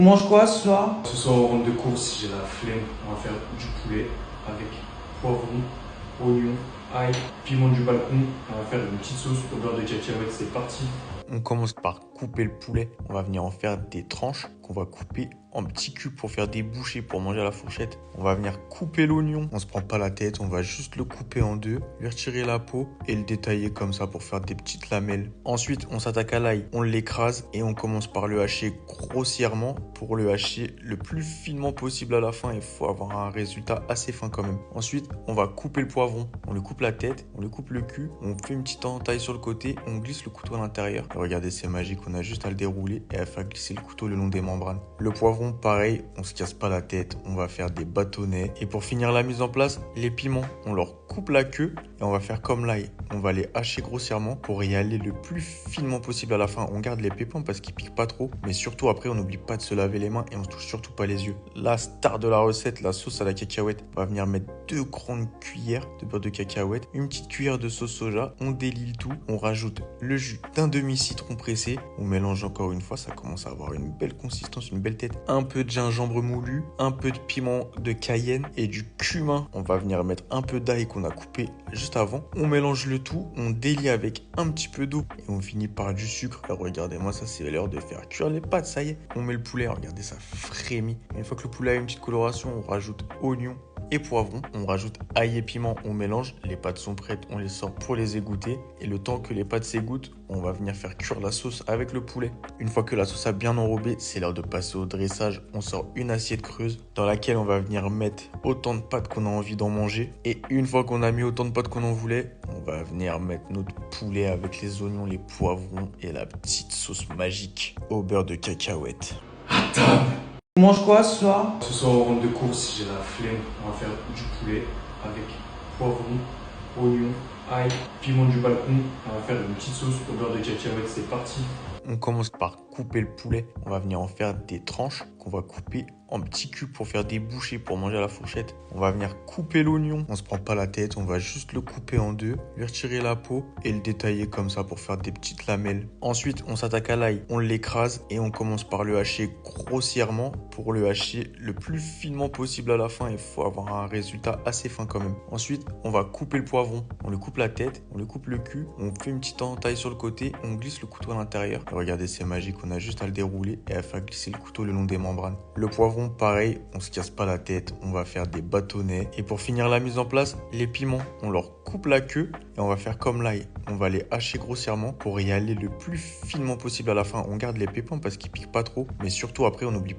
On mange quoi ce soir? Ce soir, au rentre de course, j'ai la flemme. On va faire du poulet avec poivron, oignon, ail, piment du balcon. On va faire une petite sauce au beurre de cacahuète. C'est parti. On commence par couper le poulet. On va venir en faire des tranches qu'on va couper en petits cubes pour faire des bouchées pour manger à la fourchette. On va venir couper l'oignon. On se prend pas la tête, on va juste le couper en deux, lui retirer la peau et le détailler comme ça pour faire des petites lamelles. Ensuite, on s'attaque à l'ail. On l'écrase et on commence par le hacher grossièrement pour le hacher le plus finement possible à la fin. Il faut avoir un résultat assez fin quand même. Ensuite, on va couper le poivron. On lui coupe la tête, on lui coupe le cul, on fait une petite entaille sur le côté, on glisse le couteau à l'intérieur. Regardez, c'est magique, on a juste à le dérouler et à faire glisser le couteau le long des membranes. Le poivron, pareil, on se casse pas la tête, on va faire des bâtonnets. Et pour finir la mise en place, les piments, on leur coupe la queue et on va faire comme l'ail. On va les hacher grossièrement pour y aller le plus finement possible à la fin. On garde les pépins parce qu'ils piquent pas trop, mais surtout après, on n'oublie pas de se laver les mains et on se touche surtout pas les yeux. La star de la recette, la sauce à la cacahuète, on va venir mettre 2 grandes cuillères de beurre de cacahuète, une petite cuillère de sauce soja, on délie le tout, on rajoute le jus d'un demi-citron pressé, on mélange encore une fois, ça commence à avoir une belle consistance, une belle tête, un peu de gingembre moulu, un peu de piment de cayenne et du cumin. On va venir mettre un peu d'ail qu'on a coupé juste avant, on mélange le tout, on délie avec un petit peu d'eau et on finit par du sucre. Alors regardez-moi ça, c'est l'heure de faire cuire les pâtes, ça y est, on met le poulet, regardez ça frémit. Et une fois que le poulet a une petite coloration, on rajoute oignon et poivron, on rajoute ail et piment, on mélange, les pâtes sont prêtes, on les sort pour les égoutter et le temps que les pâtes s'égouttent, on va venir faire cuire la sauce avec le poulet. Une fois que la sauce a bien enrobé, c'est l'heure de passer au dressage. On sort une assiette creuse dans laquelle on va venir mettre autant de pâtes qu'on a envie d'en manger et une fois qu'on a mis autant de pâtes qu'on en voulait, on va venir mettre notre poulet avec les oignons, les poivrons et la petite sauce magique au beurre de cacahuète. On mange quoi ce soir? Ce soir, au rentre de course, j'ai la flemme. On va faire du poulet avec poivron, oignon, ail, piment du balcon. On va faire une petite sauce au beurre de cacahuète. C'est parti. On commence par couper le poulet. On va venir en faire des tranches qu'on va couper en petits cubes pour faire des bouchées pour manger à la fourchette. On va venir couper l'oignon. On se prend pas la tête, on va juste le couper en deux, lui retirer la peau et le détailler comme ça pour faire des petites lamelles. Ensuite, on s'attaque à l'ail. On l'écrase et on commence par le hacher grossièrement pour le hacher le plus finement possible à la fin. Il faut avoir un résultat assez fin quand même. Ensuite, on va couper le poivron. On lui coupe la tête, on lui coupe le cul, on fait une petite entaille sur le côté, on glisse le couteau à l'intérieur. Regardez, c'est magique, on a juste à le dérouler et à faire glisser le couteau le long des membranes. Le poivron, pareil, on se casse pas la tête, on va faire des bâtonnets. Et pour finir la mise en place, les piments, on leur coupe la queue et on va faire comme l'ail. On va les hacher grossièrement pour y aller le plus finement possible à la fin. On garde les pépins parce qu'ils piquent pas trop, mais surtout après, on n'oublie